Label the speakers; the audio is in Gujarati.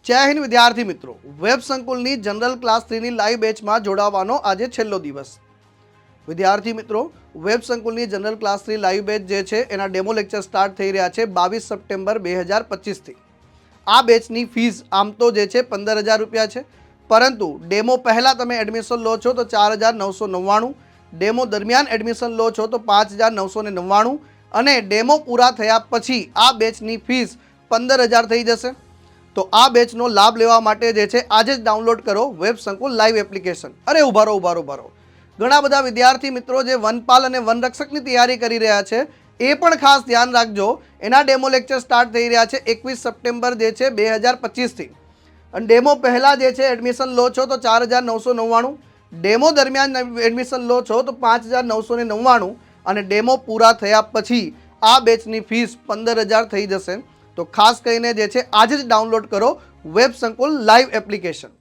Speaker 1: જય હિન્દ વિદ્યાર્થી મિત્રો, વેબ સંકુલની જનરલ ક્લાસ 3ની લાઈવ બેચમાં જોડાવાનો આજે છેલ્લો દિવસ. વિદ્યાર્થી મિત્રો, વેબ સંકુલની જનરલ ક્લાસ 3 લાઈવ બેચ જે છે એના ડેમો લેક્ચર સ્ટાર્ટ થઈ રહ્યા છે 22 સપ્ટેમ્બર 2025 થી. આ બેચની ફીસ આમ તો જે છે 15,000 રૂપિયા છે, પરંતુ ડેમો પહેલાં તમે એડમિશન લો છો તો 4,999, ડેમો દરમિયાન એડમિશન લો છો તો 5,999 અને ડેમો પૂરા થયા પછી આ બેચની ફીસ 15,000 થઈ જશે. તો આ બેચનો લાભ લેવા માટે જે છે આજે જ ડાઉનલોડ કરો વેબ સંકુલ લાઈવ એપ્લિકેશન. અરે ઉભારો. ઘણા બધા વિદ્યાર્થી મિત્રો જે વનપાલ અને વનરક્ષકની તૈયારી કરી રહ્યા છે એ પણ ખાસ ધ્યાન રાખજો. એના ડેમો લેક્ચર સ્ટાર્ટ થઈ રહ્યા છે 21 સપ્ટેમ્બર જે છે 2025 થી. અને ડેમો પહેલાં જે છે એડમિશન લો છો તો 4,999, ડેમો દરમિયાન એડમિશન લો છો તો 5,999 અને ડેમો પૂરા થયા પછી આ બેચની ફીસ 15,000 થઈ જશે. તો ખાસ કરીને જે છે આજે જ ડાઉનલોડ કરો વેબ સંકુલ લાઈવ એપ્લિકેશન.